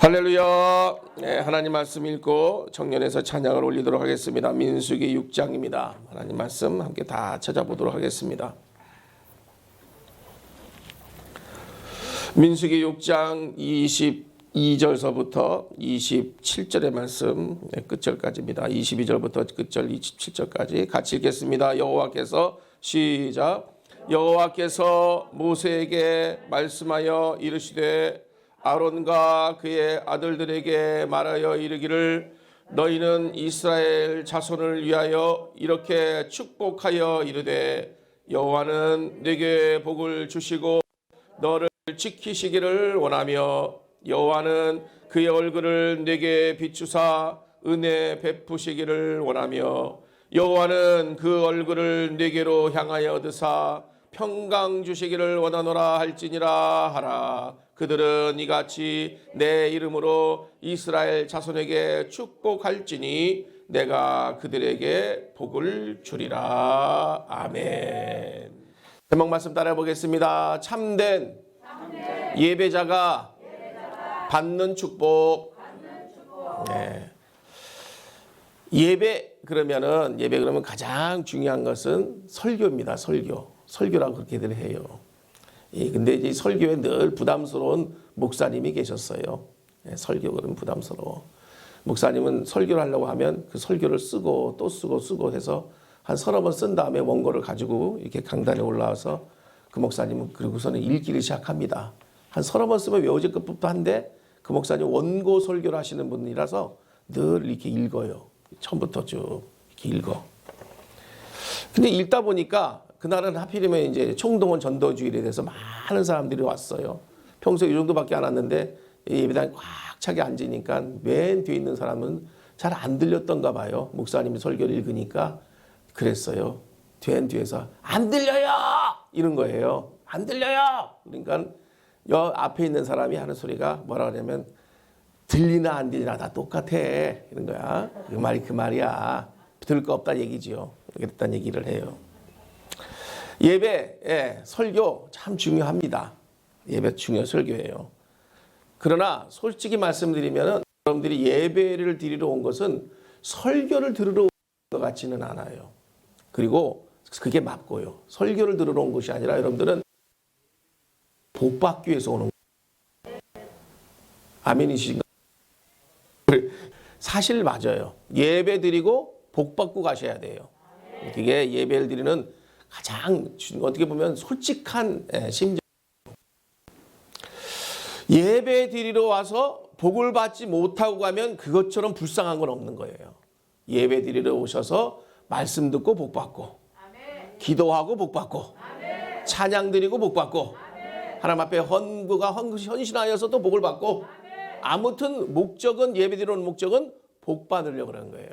할렐루야. 네, 하나님 말씀 읽고 청년에서 찬양을 올리도록 하겠습니다. 민수기 6장입니다. 하나님 말씀 함께 다 찾아보도록 하겠습니다. 민수기 6장 22절서부터 27절의 말씀 끝절까지입니다. 22절부터 끝절 27절까지 같이 읽겠습니다. 여호와께서 시작. 여호와께서 모세에게 말씀하여 이르시되 아론과 그의 아들들에게 말하여 이르기를 너희는 이스라엘 자손을 위하여 이렇게 축복하여 이르되 여호와는 네게 복을 주시고 너를 지키시기를 원하며 여호와는 그의 얼굴을 네게 비추사 은혜 베푸시기를 원하며 여호와는 그 얼굴을 네게로 향하여 드사 평강 주시기를 원하노라 할지니라 하라. 그들은 이같이 내 이름으로 이스라엘 자손에게 축복할지니 내가 그들에게 복을 주리라. 아멘. 제목 말씀 따라 보겠습니다. 참된 예배자가 받는 축복. 네. 예배 그러면 가장 중요한 것은 설교입니다. 설교라고 그렇게들 해요. 근데 이제 설교에 늘 부담스러운 목사님이 계셨어요. 설교 그러면 부담스러워. 목사님은 설교를 하려고 하면 그 설교를 쓰고 또 쓰고 해서 한 서너 번 쓴 다음에 원고를 가지고 이렇게 강단에 올라와서 그 목사님은 그러고서는 읽기를 시작합니다. 한 서너 번 쓰면 외워질 것부터 한데 그 목사님 원고 설교를 하시는 분이라서 늘 이렇게 읽어요. 처음부터 쭉 이렇게 읽어. 근데 읽다 보니까 그날은 하필이면 이제 총동원 전도주일에 대해서 많은 사람들이 왔어요. 평소에 이 정도밖에 안 왔는데 예배당에 꽉 차게 앉으니까 맨 뒤에 있는 사람은 잘 안 들렸던가 봐요. 목사님이 설교를 읽으니까 그랬어요. 뒤에서 안 들려요! 이런 거예요. 안 들려요! 그러니까 여 앞에 있는 사람이 하는 소리가 뭐라 그러냐면 들리나 안 들리나 다 똑같아. 이런 거야. 그 말이야. 들을 거 없다 얘기지요. 그랬다는 얘기를 해요. 예배, 설교 참 중요합니다. 예배 중요한 설교예요. 그러나 솔직히 말씀드리면 여러분들이 예배를 드리러 온 것은 설교를 들으러 온 것 같지는 않아요. 그리고 그게 맞고요. 설교를 들으러 온 것이 아니라 여러분들은 복 받기 위해서 오는 거예요. 아멘이신가요? 사실 맞아요. 예배 드리고 복 받고 가셔야 돼요. 그게 예배를 드리는 가장 어떻게 보면 솔직한 심정. 예배 드리러 와서 복을 받지 못하고 가면 그것처럼 불쌍한 건 없는 거예요. 예배 드리러 오셔서 말씀 듣고 복 받고 기도하고 복 받고 찬양 드리고 복 받고 하나님 앞에 헌신하여서 또 복을 받고 아무튼 목적은 예배 드리러 오는 목적은 복 받으려고 그러는 거예요.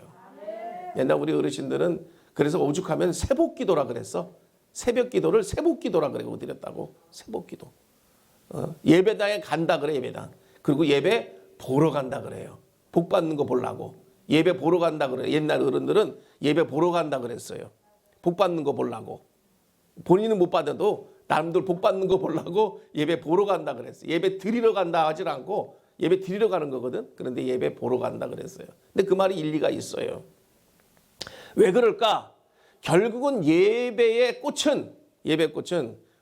옛날 우리 어르신들은 그래서 오죽하면 새복기도라 그랬어. 새벽기도를 새복기도라 그러고 드렸다고. 새복기도. 예배당에 간다 그래. 예배당. 그리고 예배 보러 간다 그래요. 복 받는 거 보려고. 예배 보러 간다 그래. 옛날 어른들은 예배 보러 간다 그랬어요. 복 받는 거 보려고. 본인은 못 받아도 남들 복 받는 거 보려고 예배 보러 간다 그랬어요. 예배 드리러 간다 하질 않고 예배 드리러 가는 거거든. 그런데 예배 보러 간다 그랬어요. 근데 그 말이 일리가 있어요. 왜 그럴까? 결국은 예배의 꽃은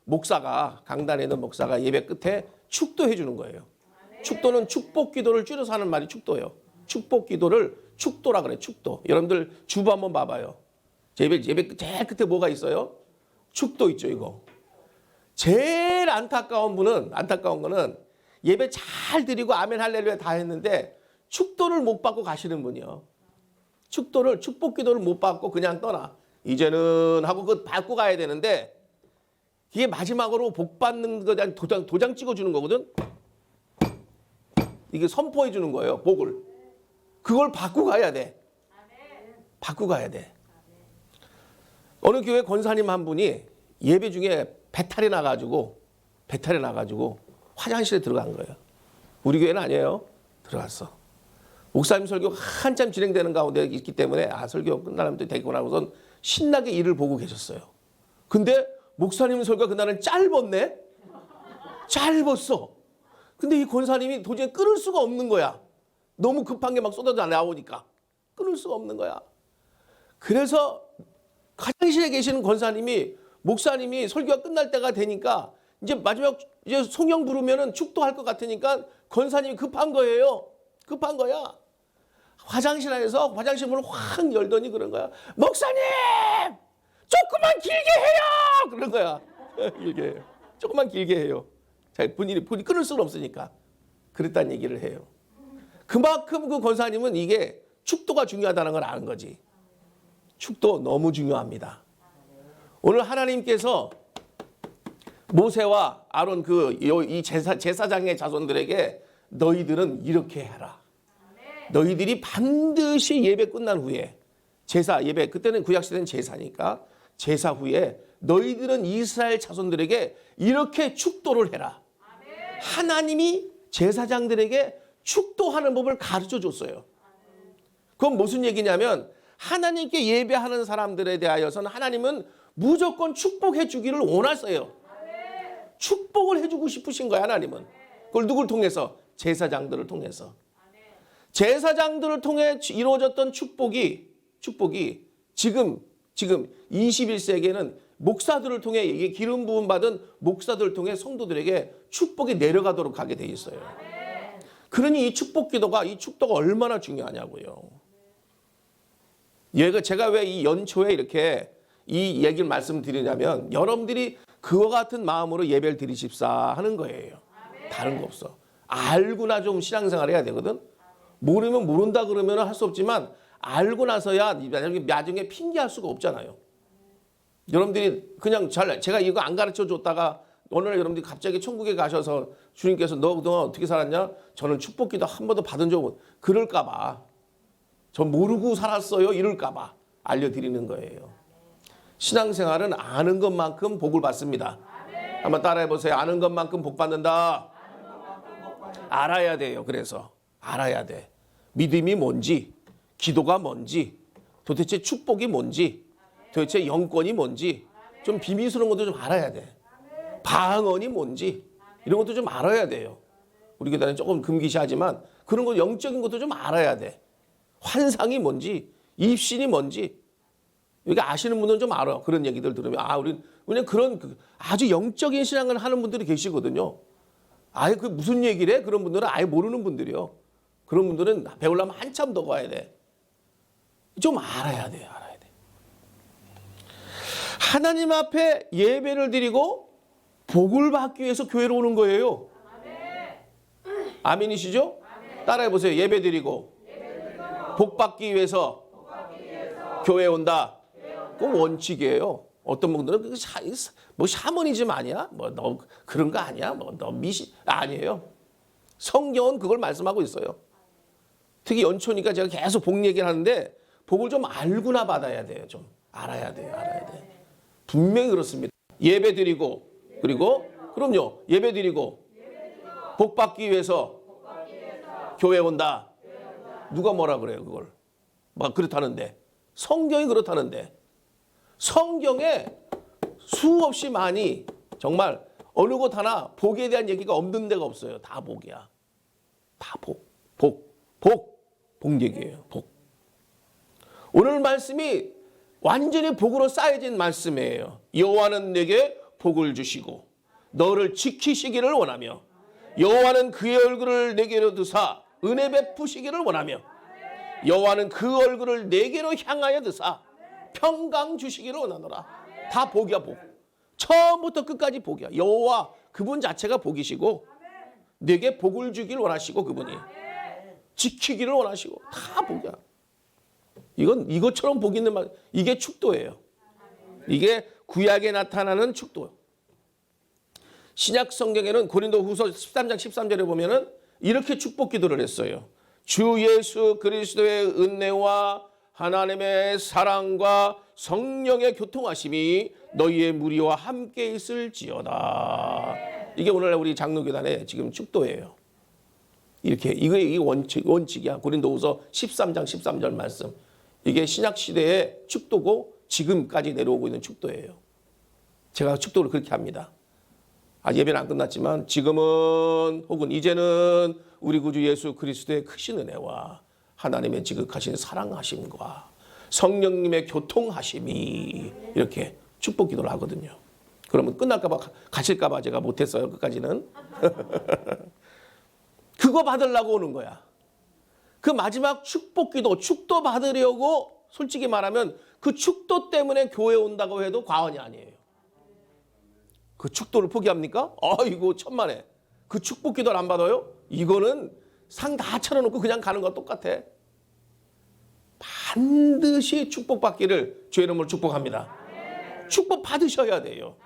목사가 강단에 있는 목사가 예배 끝에 축도해 주는 거예요. 축도는 축복 기도를 줄여서 하는 말이 축도예요. 축복 기도를 축도라 그래. 축도. 여러분들 주보 한번 봐봐요. 예배 제일 끝에 뭐가 있어요? 축도 있죠, 이거. 제일 안타까운 거는 예배 잘 드리고 아멘 할렐루야 다 했는데 축도를 못 받고 가시는 분이요. 축복 기도를 못 받고 그냥 떠나. 이제는 하고 그거 받고 가야 되는데 이게 마지막으로 복 받는 거에 대한 도장 찍어주는 거거든. 이게 선포해 주는 거예요. 복을. 그걸 받고 가야 돼. 받고 가야 돼. 어느 교회 권사님 한 분이 예배 중에 배탈이 나가지고 화장실에 들어간 거예요. 우리 교회는 아니에요. 들어갔어. 목사님 설교 한참 진행되는 가운데 있기 때문에 설교 끝나면 또 되고 나고선 신나게 일을 보고 계셨어요. 근데 목사님 설교가 그날은 짧았어. 근데 이 권사님이 도저히 끊을 수가 없는 거야. 너무 급한 게 막 쏟아져 나오니까 끊을 수가 없는 거야. 그래서 화장실에 계시는 권사님이, 목사님이 설교가 끝날 때가 되니까 이제 마지막 이제 송영 부르면은 축도할 것 같으니까 권사님이 급한 거예요. 급한 거야. 화장실 안에서 화장실 문을 확 열더니 그런 거야. 목사님! 조금만 길게 해요! 그런 거야. 길게 해요. 조금만 길게 해요. 자, 본인이 끊을 수는 없으니까. 그랬다는 얘기를 해요. 그만큼 그 권사님은 이게 축도가 중요하다는 걸 아는 거지. 축도 너무 중요합니다. 오늘 하나님께서 모세와 아론 이 제사장의 자손들에게 너희들은 이렇게 해라. 너희들이 반드시 예배 끝난 후에 제사 예배, 그때는 구약시대는 제사니까 제사 후에 너희들은 이스라엘 자손들에게 이렇게 축도를 해라. 하나님이 제사장들에게 축도하는 법을 가르쳐 줬어요. 그건 무슨 얘기냐면 하나님께 예배하는 사람들에 대하여서는 하나님은 무조건 축복해 주기를 원하세요. 축복을 해주고 싶으신 거야, 하나님은. 그걸 누굴 통해서? 제사장들을 통해서. 제사장들을 통해 이루어졌던 축복이 지금 21세기에는 목사들을 통해, 이게 기름 부음 받은 목사들을 통해 성도들에게 축복이 내려가도록 하게 돼 있어요. 그러니 이 축복 기도가, 이 축도가 얼마나 중요하냐고요. 제가 왜 이 연초에 이렇게 이 얘기를 말씀드리냐면 여러분들이 그와 같은 마음으로 예배를 드리십사 하는 거예요. 다른 거 없어. 알고나 좀 신앙생활 해야 되거든. 모르면 모른다 그러면 할 수 없지만 알고 나서야 나중에 핑계할 수가 없잖아요. 여러분들이 그냥 제가 이거 안 가르쳐 줬다가 어느 날 여러분들이 갑자기 천국에 가셔서 주님께서 너 그동안 어떻게 살았냐? 저는 축복기도 한 번도 받은 적 없고, 그럴까 봐. 저 모르고 살았어요. 이럴까 봐 알려드리는 거예요. 신앙생활은 아는 것만큼 복을 받습니다. 한번 따라해 보세요. 아는 것만큼 복 받는다. 알아야 돼요. 그래서 알아야 돼. 믿음이 뭔지, 기도가 뭔지, 도대체 축복이 뭔지, 도대체 영권이 뭔지 좀 비밀스러운 것도 좀 알아야 돼. 방언이 뭔지 이런 것도 좀 알아야 돼요. 우리 교단은 조금 금기시하지만 그런 거 영적인 것도 좀 알아야 돼. 환상이 뭔지, 입신이 뭔지 여기 아시는 분들은 좀 알아. 그런 얘기들 들으면 우리 그냥 그런 아주 영적인 신앙을 하는 분들이 계시거든요. 아예 그 무슨 얘기를 해? 그런 분들은 아예 모르는 분들이요. 그런 분들은 배우려면 한참 더 가야 돼. 좀 알아야 돼요. 알아야 돼. 하나님 앞에 예배를 드리고 복을 받기 위해서 교회로 오는 거예요. 아멘이시죠? 따라해 보세요. 예배 드리고 복 받기 위해서 교회에 온다. 그건 원칙이에요. 어떤 분들은 뭐 샤머니즘 아니야? 뭐 너 그런 거 아니야? 뭐 너 아니에요. 성경은 그걸 말씀하고 있어요. 특히 연초니까 제가 계속 복 얘기를 하는데 복을 좀 알고나 받아야 돼요. 좀 알아야 돼요. 알아야 돼. 분명히 그렇습니다. 예배 드리고 그리고 그럼요. 예배 드리고 복 받기 위해서 교회 온다. 누가 뭐라 그래요, 그걸? 막 그렇다는데. 성경이 그렇다는데. 성경에 수없이 많이 정말 어느 곳 하나 복에 대한 얘기가 없는 데가 없어요. 다 복이야. 다 복 얘기예요. 복. 오늘 말씀이 완전히 복으로 쌓여진 말씀이에요. 여호와는 내게 복을 주시고 너를 지키시기를 원하며 여호와는 그의 얼굴을 내게로 드사 은혜 베푸시기를 원하며 여호와는 그 얼굴을 내게로 향하여 드사 평강 주시기를 원하노라. 다 복이야. 복. 처음부터 끝까지 복이야. 여호와 그분 자체가 복이시고 내게 복을 주기를 원하시고 그분이 지키기를 원하시고 다 복이야. 이건 이것처럼 복 있는 말, 이게 축도예요. 이게 구약에 나타나는 축도. 신약 성경에는 고린도후서 13장 13절에 보면은 이렇게 축복 기도를 했어요. 주 예수 그리스도의 은혜와 하나님의 사랑과 성령의 교통하심이 너희의 무리와 함께 있을지어다. 이게 오늘날 우리 장로교단의 지금 축도예요. 이렇게 이게 원칙이야. 고린도후서 13장 13절 말씀. 이게 신약 시대의 축도고 지금까지 내려오고 있는 축도예요. 제가 축도를 그렇게 합니다. 예배는 안 끝났지만 지금은 혹은 이제는 우리 구주 예수 그리스도의 크신 은혜와 하나님의 지극하신 사랑하심과 성령님의 교통하심이 이렇게 축복 기도를 하거든요. 그러면 끝날까 봐 가실까 봐 제가 못했어요. 끝까지는. 그거 받으려고 오는 거야. 그 마지막 축복 기도, 축도 받으려고 솔직히 말하면 그 축도 때문에 교회 온다고 해도 과언이 아니에요. 그 축도를 포기합니까? 이거 천만에. 그 축복 기도를 안 받아요? 이거는 상 다 차려놓고 그냥 가는 거 똑같아. 반드시 축복받기를 주의 이름으로 축복합니다. 축복 받으셔야 돼요.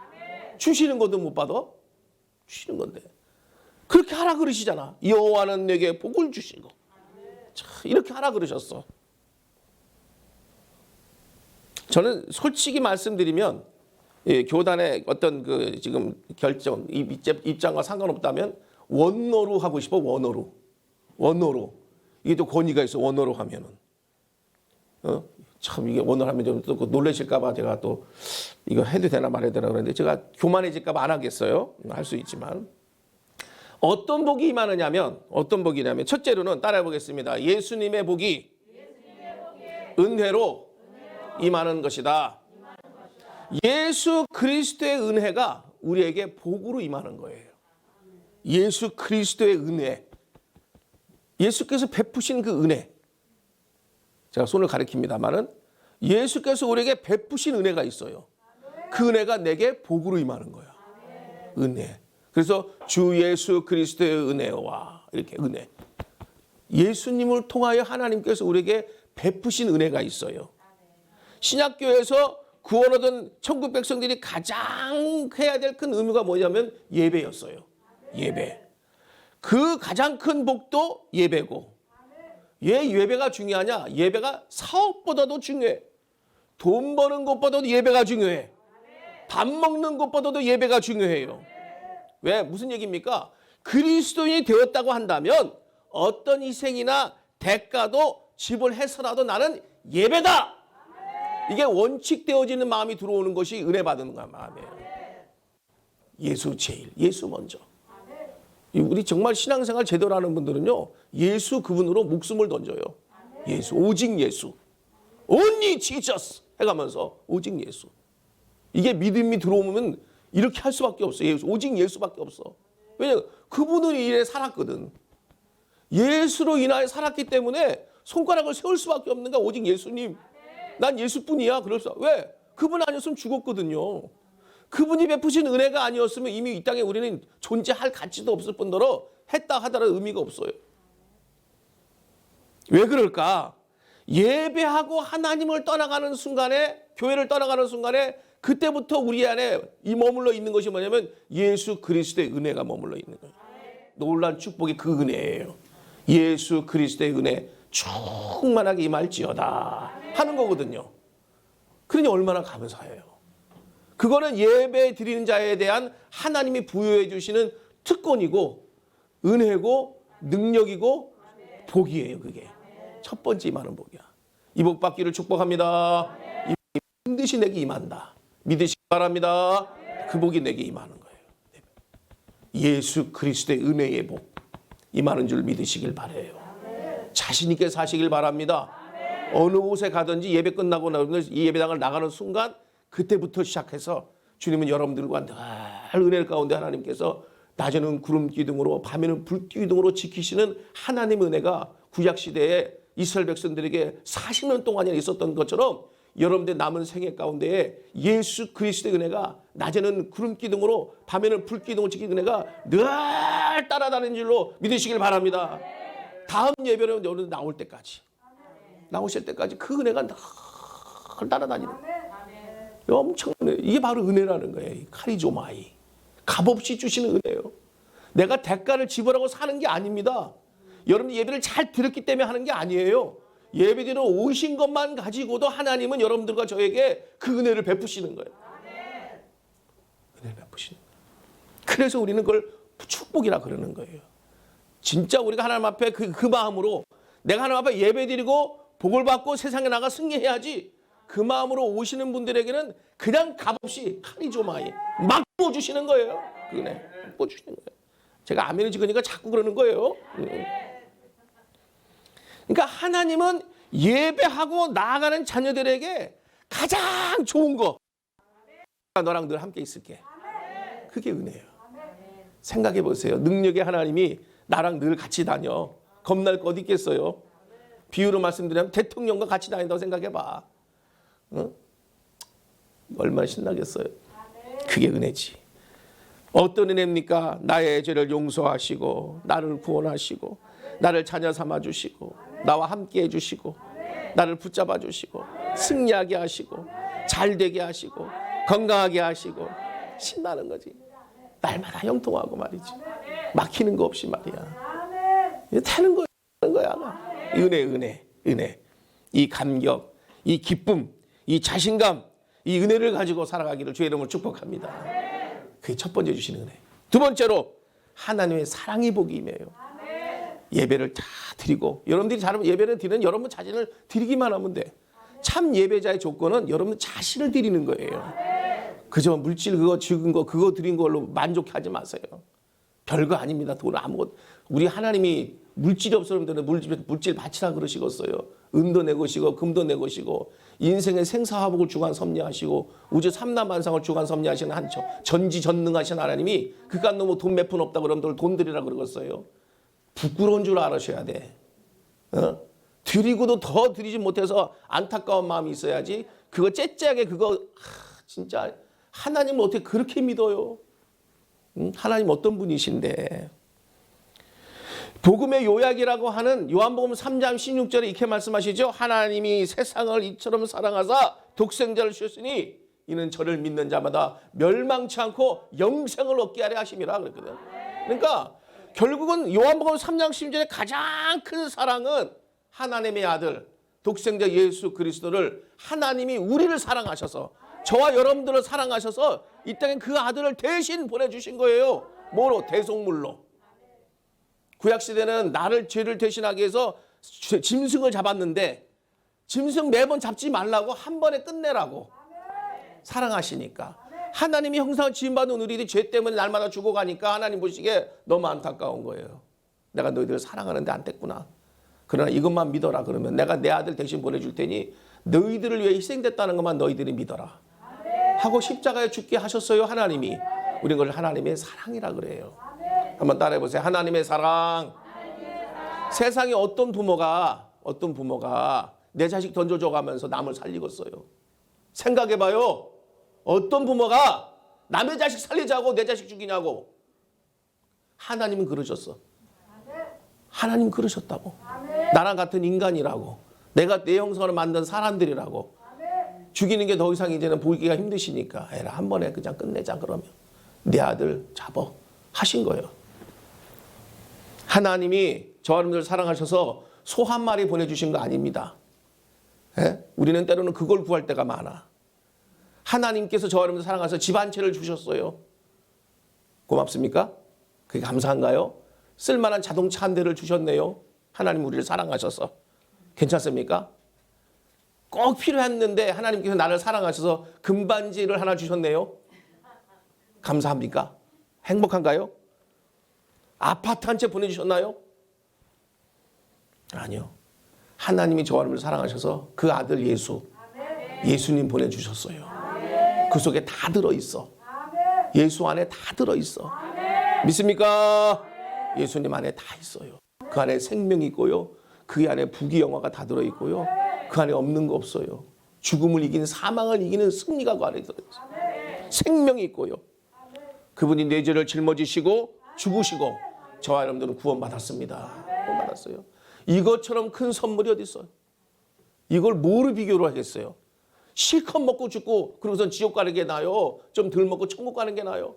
주시는 것도 못 받아? 주시는 건데. 그렇게 하라 그러시잖아. 여호와는 내게 복을 주시고. 자, 이렇게 하라 그러셨어. 저는 솔직히 말씀드리면 교단의 어떤 그 지금 결정, 입장과 상관없다면 원어로 하고 싶어. 원어로. 이게 또 권위가 있어. 원어로 하면은. 참 이게 원어로 하면 좀 또 놀라실까봐 제가 또 이거 해도 되나 말해야 되나 그러는데 제가 교만해질까봐 안 하겠어요. 할 수 있지만. 어떤 복이 임하느냐면 어떤 복이냐면 첫째로는 따라해 보겠습니다. 예수님의 복이 은혜로 임하는 것이다. 예수 그리스도의 은혜가 우리에게 복으로 임하는 거예요. 예수 그리스도의 은혜. 예수께서 베푸신 그 은혜. 제가 손을 가리킵니다만은 예수께서 우리에게 베푸신 은혜가 있어요. 그 은혜가 내게 복으로 임하는 거야. 은혜. 그래서 주 예수 그리스도의 은혜와 이렇게 은혜. 예수님을 통하여 하나님께서 우리에게 베푸신 은혜가 있어요. 신약교회에서 구원 얻은 천국 백성들이 가장 해야 될 큰 의무가 뭐냐면 예배였어요. 예배. 그 가장 큰 복도 예배고. 왜 예배가 중요하냐? 예배가 사업보다도 중요해. 돈 버는 것보다도 예배가 중요해. 밥 먹는 것보다도 예배가 중요해요. 왜? 무슨 얘기입니까? 그리스도인이 되었다고 한다면 어떤 희생이나 대가도 지불해서라도 나는 예배다. 이게 원칙되어지는 마음이 들어오는 것이 은혜 받는 마음이에요. 예수 제일, 예수 먼저. 우리 정말 신앙생활 제대로 하는 분들은요. 예수 그분으로 목숨을 던져요. 예수, 오직 예수. Only Jesus 해가면서 오직 예수. 이게 믿음이 들어오면 이렇게 할 수밖에 없어요. 예수, 오직 예수밖에 없어. 왜냐하면 그분은 이래 살았거든. 예수로 인하여 살았기 때문에 손가락을 세울 수밖에 없는 게 오직 예수님. 난 예수뿐이야. 그럴 수. 왜? 그분 아니었으면 죽었거든요. 그분이 베푸신 은혜가 아니었으면 이미 이 땅에 우리는 존재할 가치도 없을 뿐더러 했다 하더라도 의미가 없어요. 왜 그럴까? 예배하고 하나님을 떠나가는 순간에, 교회를 떠나가는 순간에 그때부터 우리 안에 이 머물러 있는 것이 뭐냐면 예수 그리스도의 은혜가 머물러 있는 거예요. 놀란 축복이 그 은혜예요. 예수 그리스도의 은혜 충만하게 임할지어다 하는 거거든요. 그러니 얼마나 감사해요. 그거는 예배 드리는 자에 대한 하나님이 부여해 주시는 특권이고 은혜고 능력이고 복이에요. 그게 첫 번째 임하는 복이야. 이 복 받기를 축복합니다. 이 복이 반드시 내게 임한다. 믿으시기 바랍니다. 그 복이 내게 임하는 거예요. 예수 그리스도의 은혜의 복 임하는 줄 믿으시길 바라요. 자신 있게 사시길 바랍니다. 어느 곳에 가든지 예배 끝나고 이 예배당을 나가는 순간 그때부터 시작해서 주님은 여러분들과 늘 은혜 가운데 하나님께서 낮에는 구름 기둥으로 밤에는 불 기둥으로 지키시는 하나님의 은혜가 구약시대에 이스라엘 백성들에게 40년 동안이나 있었던 것처럼 여러분들 남은 생애 가운데에 예수 그리스도의 은혜가 낮에는 구름 기둥으로 밤에는 불 기둥을 지키는 은혜가 늘 따라다니는 줄로 믿으시길 바랍니다. 다음 예배는 여러분 나올 때까지 나오실 때까지 그 은혜가 늘 따라다니는 엄청 은혜. 이게 바로 은혜라는 거예요. 카리조마이. 값없이 주시는 은혜예요. 내가 대가를 지불하고 사는 게 아닙니다. 여러분 예배를 잘 들었기 때문에 하는 게 아니에요. 예배드리러 오신 것만 가지고도 하나님은 여러분들과 저에게 그 은혜를 베푸시는 거예요. 은혜를 베푸시는 거예요. 그래서 우리는 그걸 축복이라 그러는 거예요. 진짜 우리가 하나님 앞에 그 마음으로 내가 하나님 앞에 예배드리고 복을 받고 세상에 나가 승리해야지 그 마음으로 오시는 분들에게는 그냥 값없이 카리조마이 막 부어주시는 거예요. 그 은혜 뽀주시는 거예요. 제가 아멘을 지으니까 자꾸 그러는 거예요. 그러니까 하나님은 예배하고 나아가는 자녀들에게 가장 좋은 거, 너랑 늘 함께 있을게. 그게 은혜예요. 생각해 보세요. 능력의 하나님이 나랑 늘 같이 다녀. 겁날 거 어디 있겠어요? 비유로 말씀드리면 대통령과 같이 다닌다고 생각해 봐. 응? 얼마나 신나겠어요? 그게 은혜지. 어떤 은혜입니까? 나의 죄를 용서하시고 나를 구원하시고 나를 자녀 삼아주시고 나와 함께 해주시고 나를 붙잡아 주시고 승리하게 하시고 잘되게 하시고 건강하게 하시고 신나는 거지. 날마다 형통하고 말이지. 막히는 거 없이 말이야. 타는 거야. 은혜. 이 감격, 이 기쁨, 이 자신감, 이 은혜를 가지고 살아가기를 주의 이름으로 축복합니다. 그게 첫 번째 주시는 은혜. 두 번째로 하나님의 사랑이 복이 임해요. 예배를 다 드리고, 여러분들이 잘 예배를 드리는 여러분 자신을 드리기만 하면 돼. 참 예배자의 조건은 여러분 자신을 드리는 거예요. 그저 물질 그거 죽은 거 그거 드린 걸로 만족하지 마세요. 별거 아닙니다. 돈 아무것도. 우리 하나님이 물질이 없으면 물질 바치라 그러시겠어요. 은도 내고시고 금도 내고시고 인생의 생사화복을 주관 섭리하시고 우주 삼라만상을 주관 섭리하시는 한 전지전능하신 하나님이 그깟 너무 돈 몇 푼 없다고 여러분들 돈 드리라 그러겠어요. 부끄러운 줄 알으셔야 돼. 드리고도 더 드리지 못해서 안타까운 마음이 있어야지. 그거 째째하게 그거 진짜 하나님을 어떻게 그렇게 믿어요? 하나님 어떤 분이신데. 복음의 요약이라고 하는 요한복음 3장 16절에 이렇게 말씀하시죠. 하나님이 세상을 이처럼 사랑하사 독생자를 주셨으니 이는 저를 믿는 자마다 멸망치 않고 영생을 얻게 하려 하심이라 그랬거든. 그러니까 결국은 요한복음 3장 16절의 가장 큰 사랑은 하나님의 아들 독생자 예수 그리스도를 하나님이 우리를 사랑하셔서 저와 여러분들을 사랑하셔서 이 땅에 그 아들을 대신 보내주신 거예요. 뭐로? 대속물로. 구약시대는 나를 죄를 대신하기 위해서 짐승을 잡았는데 짐승 매번 잡지 말라고 한 번에 끝내라고. 사랑하시니까. 하나님이 형상을 지음받은 우리들이 죄 때문에 날마다 죽어가니까 하나님 보시기에 너무 안타까운 거예요. 내가 너희들을 사랑하는데 안 됐구나. 그러나 이것만 믿어라 그러면 내가 내 아들 대신 보내줄 테니 너희들을 위해 희생됐다는 것만 너희들이 믿어라. 하고 십자가에 죽게 하셨어요. 하나님이. 우리는 그걸 하나님의 사랑이라 그래요. 한번 따라해 보세요. 하나님의 사랑. 세상에 어떤 부모가 내 자식 던져줘가면서 남을 살리겠어요. 생각해봐요. 어떤 부모가 남의 자식 살리자고 내 자식 죽이냐고. 하나님은 그러셨어. 하나님 그러셨다고. 나랑 같은 인간이라고. 내가 내 형상으로 만든 사람들이라고. 죽이는 게 더 이상 이제는 보기가 힘드시니까 에라 한 번에 그냥 끝내자 그러면 내 아들 잡어 하신 거예요. 하나님이 저와 여러분들 사랑하셔서 소 한 마리 보내주신 거 아닙니다. 예? 우리는 때로는 그걸 구할 때가 많아. 하나님께서 저와 여러분들 사랑하셔서 집 한 채를 주셨어요. 고맙습니까? 그게 감사한가요? 쓸만한 자동차 한 대를 주셨네요. 하나님 우리를 사랑하셔서. 괜찮습니까? 꼭 필요했는데 하나님께서 나를 사랑하셔서 금반지를 하나 주셨네요. 감사합니까? 행복한가요? 아파트 한 채 보내주셨나요? 아니요. 하나님이 저와 여러분을 사랑하셔서 그 아들 예수님 보내주셨어요. 그 속에 다 들어있어. 예수 안에 다 들어있어. 믿습니까? 예수님 안에 다 있어요. 그 안에 생명이 있고요. 그 안에 부귀영화가 다 들어있고요. 그 안에 없는 거 없어요. 죽음을 이기는 사망을 이기는 승리가 그 안에 들어있어요. 생명이 있고요. 그분이 내 죄를 짊어지시고 죽으시고 저와 여러분들은 구원받았습니다. 구원받았어요. 이것처럼 큰 선물이 어디 있어요? 이걸 뭐로 비교를 하겠어요? 실컷 먹고 죽고 그러고선 지옥 가는 게 나아요? 좀 덜 먹고 천국 가는 게 나아요?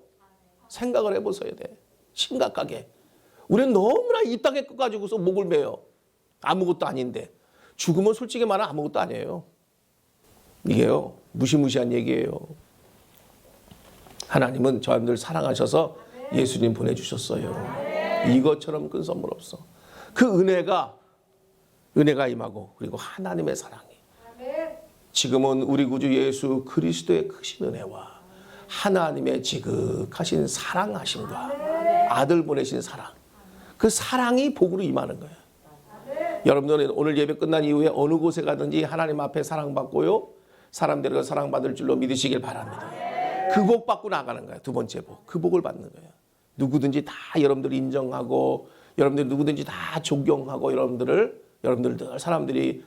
생각을 해보셔야 돼. 심각하게. 우리는 너무나 이 땅의 것 가지고서 목을 매요. 아무것도 아닌데. 죽으면 솔직히 말하면 아무것도 아니에요. 이게요. 무시무시한 얘기예요. 하나님은 저희들 사랑하셔서 예수님 보내주셨어요. 이것처럼 큰 선물 없어. 그 은혜가 임하고 그리고 하나님의 사랑이 지금은 우리 구주 예수 그리스도의 크신 은혜와 하나님의 지극하신 사랑하심과 아들 보내신 사랑, 그 사랑이 복으로 임하는 거예요. 여러분들은 오늘 예배 끝난 이후에 어느 곳에 가든지 하나님 앞에 사랑받고요, 사람들과 사랑받을 줄로 믿으시길 바랍니다. 그 복 받고 나가는 거예요. 두 번째 복, 그 복을 받는 거예요. 누구든지 다 여러분들 인정하고, 여러분들 누구든지 다 존경하고, 여러분들 늘 사람들이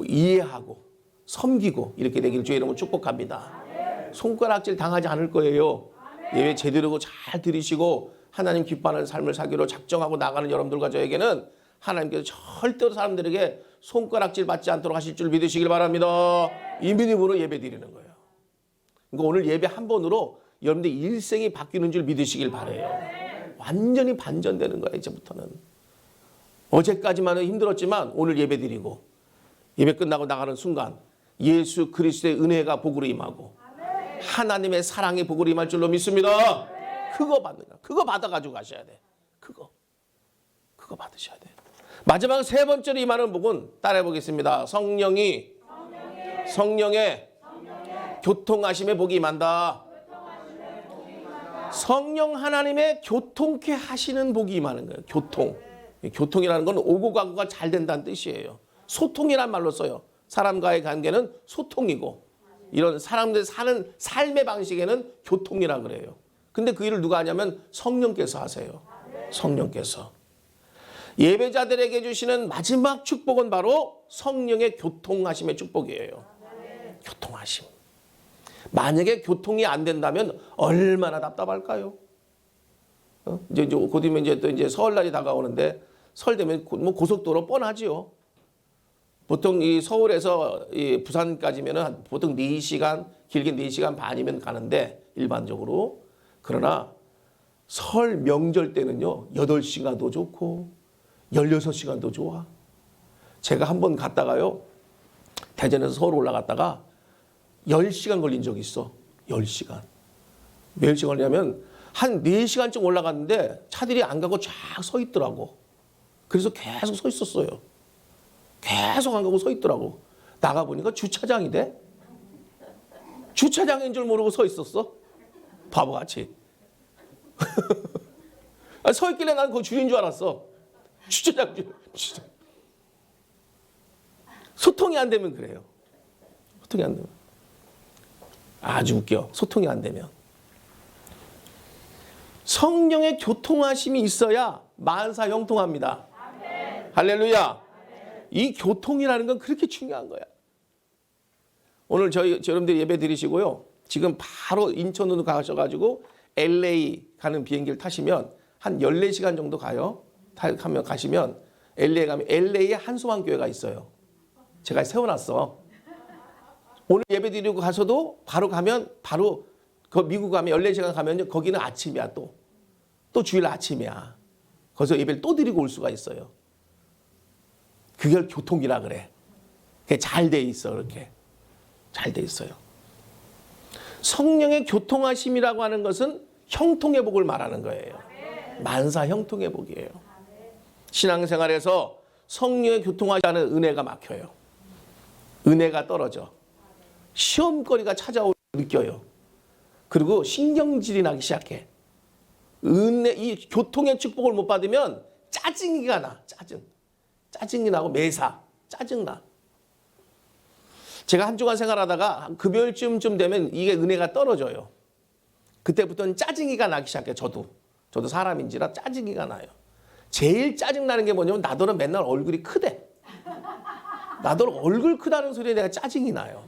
이해하고 섬기고 이렇게 되기를 주의 이름으로 축복합니다. 손가락질 당하지 않을 거예요. 예배 제대로 잘 드리시고 하나님 기뻐하는 삶을 살기로 작정하고 나가는 여러분들과 저에게는 하나님께서 절대로 사람들에게 손가락질 받지 않도록 하실 줄 믿으시길 바랍니다. 이 믿음으로 예배 드리는 거예요. 그러니까 오늘 예배 한 번으로 여러분들 일생이 바뀌는 줄 믿으시길 바라요. 완전히 반전되는 거예요. 이제부터는. 어제까지만은 힘들었지만 오늘 예배 드리고 예배 끝나고 나가는 순간 예수 그리스도의 은혜가 복으로 임하고 하나님의 사랑이 복으로 임할 줄로 믿습니다. 그거 받는 거야. 그거 받아가지고 가셔야 돼. 그거 받으셔야 돼. 마지막 세 번째로 임하는 복은 따라해 보겠습니다. 성령의 교통하심의 복이 임한다. 성령 하나님의 교통케 하시는 복이 임하는 거예요. 교통이라는 건 오고 가고가 잘 된다는 뜻이에요. 소통이란 말로 써요. 사람과의 관계는 소통이고, 이런 사람들 사는 삶의 방식에는 교통이라 그래요. 근데 그 일을 누가 하냐면 성령께서 하세요. 성령께서. 예배자들에게 주시는 마지막 축복은 바로 성령의 교통하심의 축복이에요. 교통하심. 만약에 교통이 안 된다면 얼마나 답답할까요? 이제 곧 있으면 또 이제 설날이 다가오는데, 설 되면 뭐 고속도로 뻔하지요. 보통 이 서울에서 이 부산까지면은 보통 4시간, 길게 4시간 반이면 가는데 일반적으로. 그러나 설 명절 때는요 8시간도 좋고 16시간도 좋아. 제가 한번 갔다가요, 대전에서 서울 올라갔다가 10시간 걸린 적이 있어. 10시간. 몇 시간 걸리냐면 한 4시간쯤 올라갔는데 차들이 안 가고 쫙 서 있더라고. 그래서 계속 서 있었어요. 계속 안 가고 서 있더라고. 나가보니까 주차장이 돼. 주차장인 줄 모르고 서 있었어. 바보같이. 서 있길래 난 그 주인 줄 알았어. 주차장 줄. 소통이 안 되면 그래요. 소통이 안 되면. 아주 웃겨. 소통이 안 되면. 성령의 교통하심이 있어야 만사 형통합니다. 할렐루야. 이 교통이라는 건 그렇게 중요한 거야. 오늘 여러분들 예배 드리시고요, 지금 바로 인천으로 가셔가지고 LA 가는 비행기를 타시면 한 14시간 정도 가시면 LA 가면 LA에 한소만 교회가 있어요. 제가 세워놨어. 오늘 예배 드리고 가서도 바로 가면 바로 그 미국 가면 14시간 가면 거기는 아침이야. 또 주일 아침이야. 거기서 예배를 또 드리고 올 수가 있어요. 그게 교통이라 그래. 그게 잘 돼 있어. 그렇게 잘 돼 있어요. 성령의 교통하심이라고 하는 것은 형통의 복을 말하는 거예요. 만사 형통의 복이에요. 신앙생활에서 성령의 교통하지 않은 은혜가 막혀요. 은혜가 떨어져. 시험거리가 찾아오고 느껴요. 그리고 신경질이 나기 시작해. 이 교통의 축복을 못 받으면 짜증이가 나. 짜증이 나고 매사. 짜증나. 제가 한 주간 생활하다가 금요일쯤 되면 이게 은혜가 떨어져요. 그때부터는 짜증이가 나기 시작해. 저도 사람인지라 짜증이가 나요. 제일 짜증나는 게 뭐냐면 나더러 맨날 얼굴이 크대. 나더러 얼굴 크다는 소리에 내가 짜증이 나요.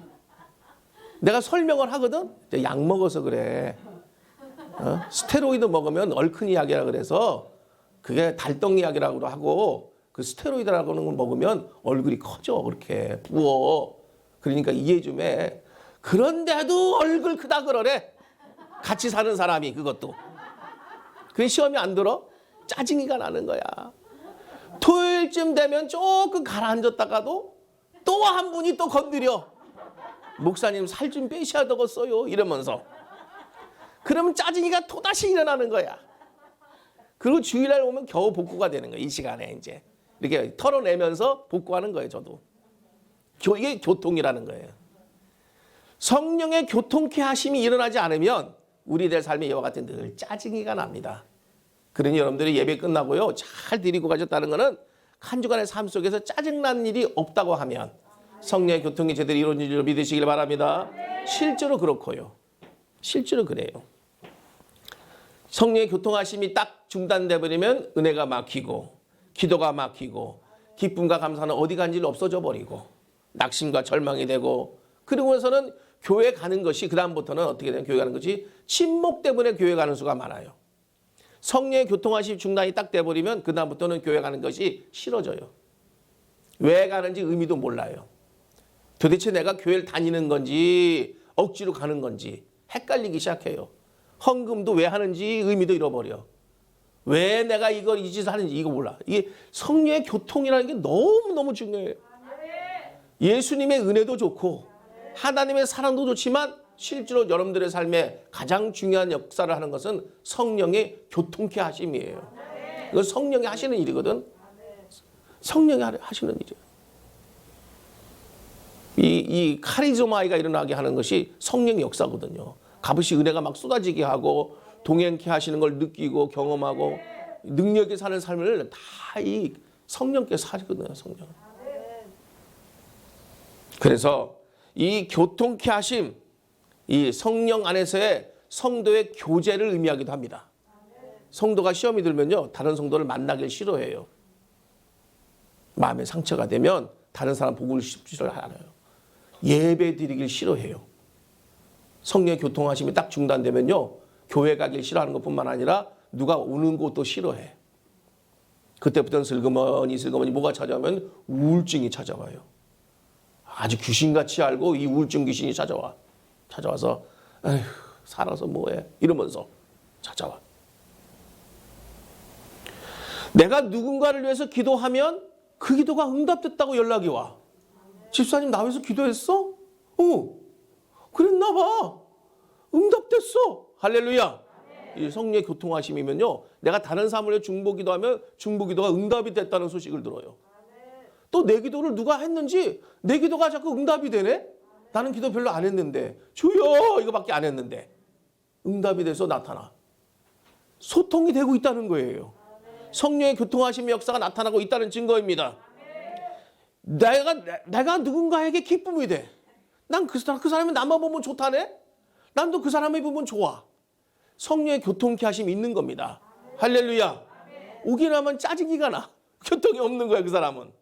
내가 설명을 하거든. 약 먹어서 그래. 스테로이드 먹으면 얼큰 약이라 그래서 그게 달덩이 약이라고 하고, 그 스테로이드라고 하는 걸 먹으면 얼굴이 커져. 그렇게 부어. 그러니까 이해 좀 해. 그런데도 얼굴 크다 그러래. 같이 사는 사람이. 그것도. 그게 시험이 안 들어? 짜증이가 나는 거야. 토요일쯤 되면 조금 가라앉았다가도 또 한 분이 또 건드려. 목사님 살 좀 빼셔야 되겠어요. 이러면서. 그러면 짜증이가 또다시 일어나는 거야. 그리고 주일날 오면 겨우 복구가 되는 거야. 이 시간에 이제. 이렇게 털어내면서 복구하는 거예요. 저도. 이게 교통이라는 거예요. 성령의 교통케 하심이 일어나지 않으면 우리들 삶의 이와 같은 늘 짜증이가 납니다. 그러니 여러분들이 예배 끝나고요, 잘 드리고 가셨다는 것은 한 주간의 삶 속에서 짜증난 일이 없다고 하면 성령의 교통이 제대로 이루어진 줄 믿으시길 바랍니다. 실제로 그렇고요. 실제로 그래요. 성령의 교통하심이 딱 중단돼 버리면 은혜가 막히고 기도가 막히고 기쁨과 감사는 어디 간지 없어져 버리고 낙심과 절망이 되고, 그러고서는 교회 가는 것이 그다음부터는 어떻게 되면 교회 가는 것이 침묵 때문에 교회 가는 수가 많아요. 성령의 교통하심 중단이 딱 돼버리면 그다음부터는 교회 가는 것이 싫어져요. 왜 가는지 의미도 몰라요. 도대체 내가 교회를 다니는 건지 억지로 가는 건지 헷갈리기 시작해요. 헌금도 왜 하는지 의미도 잃어버려. 왜 내가 이 짓을 하는지 이거 몰라. 이게 성령의 교통이라는 게 너무너무 중요해요. 예수님의 은혜도 좋고 하나님의 사랑도 좋지만 실제로 여러분들의 삶에 가장 중요한 역사를 하는 것은 성령의 교통케 하심이에요. 이건 성령이 하시는 일이거든. 성령이 하시는 일이에요. 이 카리스마가 일어나게 하는 것이 성령의 역사거든요. 값없이 은혜가 막 쏟아지게 하고 동행케 하시는 걸 느끼고 경험하고 능력에 사는 삶을 다 이 성령께서 하시거든요. 성령. 그래서 이 교통케 하심, 이 성령 안에서의 성도의 교제를 의미하기도 합니다. 성도가 시험이 들면요, 다른 성도를 만나길 싫어해요. 마음에 상처가 되면 다른 사람 보고 싶지를 않아요. 예배 드리길 싫어해요. 성령의 교통하심이 딱 중단되면요, 교회 가길 싫어하는 것뿐만 아니라 누가 오는 곳도 싫어해. 그때부터는 슬그머니 뭐가 찾아오면 우울증이 찾아와요. 아주 귀신같이 알고 이 우울증 귀신이 찾아와서 에휴, 살아서 뭐해 이러면서 찾아와. 내가 누군가를 위해서 기도하면 그 기도가 응답됐다고 연락이 와. 집사님 나 위해서 기도했어? 그랬나 봐. 응답됐어. 할렐루야. 이 성령의 교통하심이면요, 내가 다른 사람을 위해 중보기도하면 중보기도가 응답이 됐다는 소식을 들어요. 또 내 기도를 누가 했는지 내 기도가 자꾸 응답이 되네. 나는 기도 별로 안 했는데, 주여 이거밖에 안 했는데 응답이 돼서 나타나. 소통이 되고 있다는 거예요. 성령의 교통하심의 역사가 나타나고 있다는 증거입니다. 내가 누군가에게 기쁨이 돼. 난 그 사람이 나만 보면 좋다네. 난 또 그 사람이 보면 좋아. 성령의 교통케 하심이 있는 겁니다. 할렐루야. 오기만 하면 짜증이가 나. 교통이 없는 거야. 그 사람은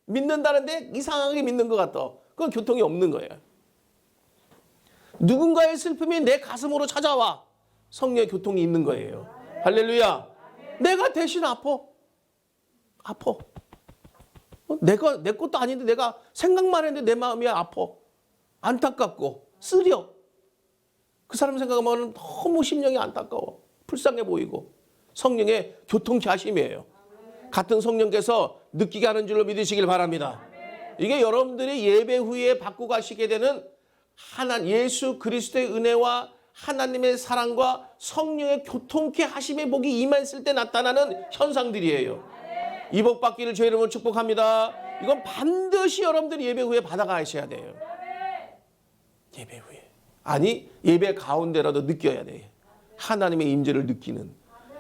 믿는다는데 이상하게 믿는 것 같아. 그건 교통이 없는 거예요. 누군가의 슬픔이 내 가슴으로 찾아와. 성령의 교통이 있는 거예요. 할렐루야. 내가 대신 아파. 내 것도 아닌데 내가 생각만 했는데 내 마음이 아파. 안타깝고 쓰려. 그 사람 생각하면 너무 심령이 안타까워. 불쌍해 보이고. 성령의 교통케 하심이에요. 같은 성령께서 느끼게 하는 줄로 믿으시길 바랍니다. 이게 여러분들이 예배 후에 받고 가시게 되는 예수 그리스도의 은혜와 하나님의 사랑과 성령의 교통케 하심의 복이 임했을 때 나타나는 현상들이에요. 이 복 받기를 주의 이름으로 축복합니다. 이건 반드시 여러분들이 예배 후에 받아가셔야 돼요. 예배 후에. 아니 예배 가운데라도 느껴야 돼. 하나님의 임재를 느끼는.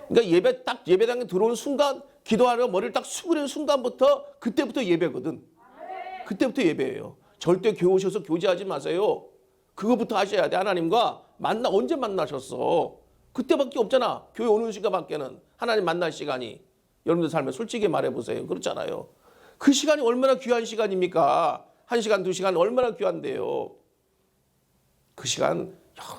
그러니까 예배당에 들어온 순간, 기도하려 머리를 딱 수그리는 순간부터 그때부터 예배거든. 그때부터 예배예요. 절대 교회 오셔서 교제하지 마세요. 그거부터 하셔야 돼. 하나님과 언제 만나셨어? 그때밖에 없잖아. 교회 오는 시간밖에는. 하나님 만날 시간이. 여러분들 삶에 솔직히 말해보세요. 그렇잖아요. 그 시간이 얼마나 귀한 시간입니까? 1시간, 2시간 얼마나 귀한데요. 그 시간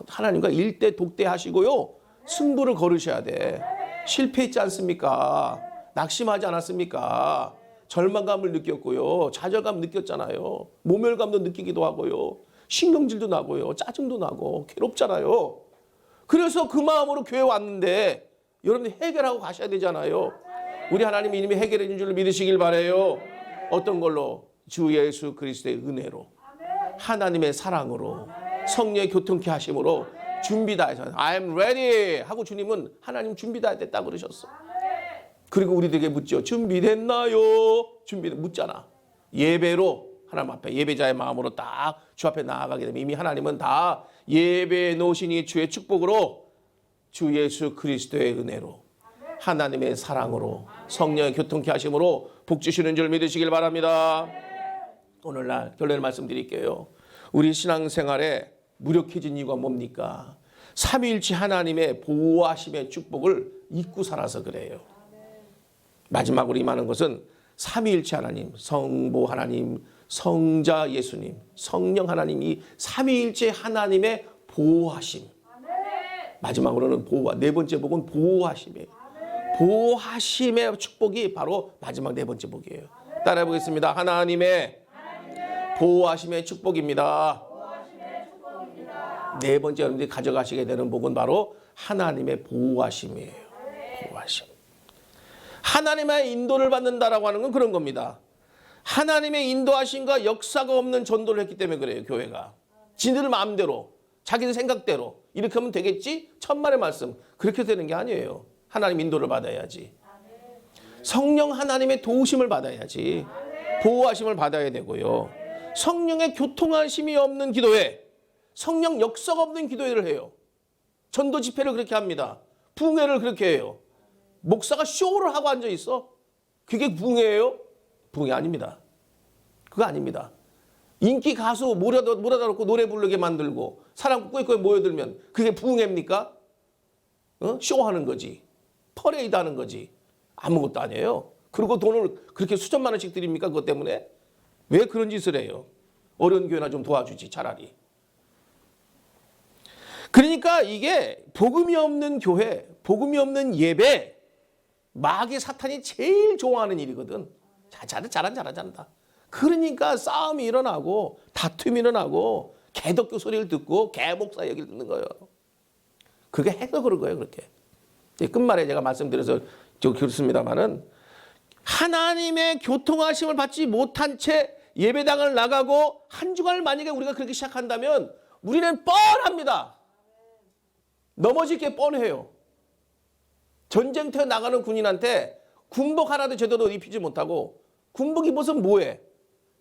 하나님과 일대 독대 하시고요. 승부를 거르셔야 돼. 실패했지 않습니까? 낙심하지 않았습니까? 절망감을 느꼈고요. 좌절감 느꼈잖아요. 모멸감도 느끼기도 하고요. 신경질도 나고요. 짜증도 나고 괴롭잖아요. 그래서 그 마음으로 교회 왔는데 여러분들 해결하고 가셔야 되잖아요. 우리 하나님이 이미 해결해 준 줄 믿으시길 바라요. 어떤 걸로? 주 예수 그리스도의 은혜로, 하나님의 사랑으로, 성령의 교통케 하심으로 준비 다 해서 I'm ready 하고 주님은 하나님 준비 다 됐다 그러셨어. 그리고 우리들에게 묻죠. 준비됐나요? 묻잖아. 예배로 하나님 앞에 예배자의 마음으로 딱 주 앞에 나아가게 되면 이미 하나님은 다 예배해 놓으시니 주의 축복으로 주 예수 그리스도의 은혜로 하나님의 사랑으로 성령의 교통케 하심으로 복 주시는 줄 믿으시길 바랍니다. 오늘날 결론을 말씀드릴게요. 우리 신앙생활에 무력해진 이유가 뭡니까? 삼위일체 하나님의 보호하심의 축복을 잊고 살아서 그래요. 마지막으로 임하는 것은 삼위일체 하나님, 성부 하나님, 성자 예수님, 성령 하나님, 이 삼위일체 하나님의 보호하심. 마지막으로는 보호하, 네 번째 복은 보호하심이에요. 보호하심의 축복이 바로 마지막 네 번째 복이에요. 따라해 보겠습니다. 하나님의 보호하심의 축복입니다. 네 번째 여러분들이 가져가시게 되는 복은 바로 하나님의 보호하심이에요. 보호하심. 하나님의 인도를 받는다라고 하는 건 그런 겁니다. 하나님의 인도하심과 역사가 없는 전도를 했기 때문에 그래요. 교회가. 지들 마음대로 자기들 생각대로 이렇게 하면 되겠지? 천만의 말씀. 그렇게 되는 게 아니에요. 하나님 인도를 받아야지. 성령 하나님의 도우심을 받아야지. 보호하심을 받아야 되고요. 성령의 교통하심이 없는 기도회, 성령 역사가 없는 기도회를 해요. 전도 집회를 그렇게 합니다. 부흥회를 그렇게 해요. 목사가 쇼를 하고 앉아 있어? 그게 부흥회예요? 부흥회 아닙니다. 그거 아닙니다. 인기 가수 몰아다 놓고 노래 부르게 만들고 사람 꾸역꾸역 모여들면 그게 부흥회입니까? 쇼하는 거지. 퍼레이드 하는 거지. 아무것도 아니에요. 그리고 돈을 그렇게 수천만 원씩 드립니까? 그것 때문에? 왜 그런 짓을 해요? 어려운 교회나 좀 도와주지 차라리. 그러니까 이게 복음이 없는 교회, 복음이 없는 예배, 마귀 사탄이 제일 좋아하는 일이거든. 잘한다. 그러니까 싸움이 일어나고 다툼이 일어나고 개덕교 소리를 듣고 개목사 얘기를 듣는 거예요. 그게 해서 그런 거예요. 그렇게. 끝말에 제가 말씀드려서 좀 그렇습니다만은 하나님의 교통하심을 받지 못한 채 예배당을 나가고 한 주간을 만약에 우리가 그렇게 시작한다면 우리는 뻔합니다. 넘어질 게 뻔해요. 전쟁터에 나가는 군인한테 군복 하나도 제대로 입히지 못하고 군복 입어서 뭐해?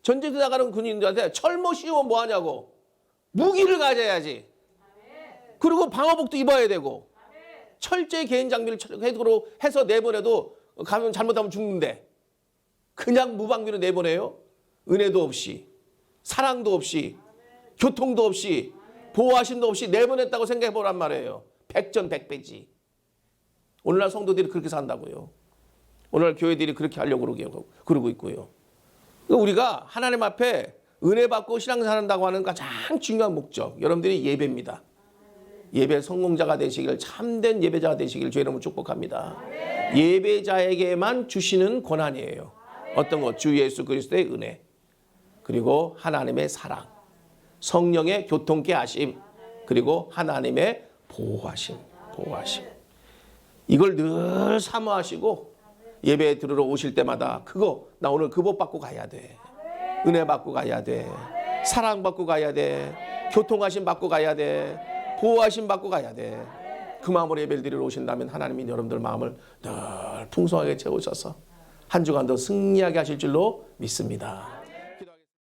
전쟁터에 나가는 군인들한테 철모 씌우면 뭐하냐고. 무기를 가져야지. 그리고 방어복도 입어야 되고 철저히 개인 장비를 해서 내보내도 가면 잘못하면 죽는데 그냥 무방비로 내보내요? 은혜도 없이 사랑도 없이 교통도 없이 보호하심도 없이 내보냈다고 생각해 보란 말이에요. 백전백배지. 오늘날 성도들이 그렇게 산다고요. 오늘날 교회들이 그렇게 하려고 그러고 있고요. 우리가 하나님 앞에 은혜 받고 신앙생활 한다고 하는 가장 중요한 목적, 여러분들이 예배입니다. 예배 성공자가 되시길, 참된 예배자가 되시길 주의 이름으로 축복합니다. 예배자에게만 주시는 권한이에요. 어떤 것? 주 예수 그리스도의 은혜, 그리고 하나님의 사랑, 성령의 교통케 하심, 그리고 하나님의 보호하심. 이걸 늘 사모하시고 예배에 들으러 오실 때마다 나 오늘 그 복 받고 가야 돼. 은혜 받고 가야 돼. 사랑 받고 가야 돼. 교통하심 받고 가야 돼. 보호하심 받고 가야 돼. 그 마음으로 예배를 드리러 오신다면 하나님이 여러분들 마음을 늘 풍성하게 채우셔서 한 주간 더 승리하게 하실 줄로 믿습니다.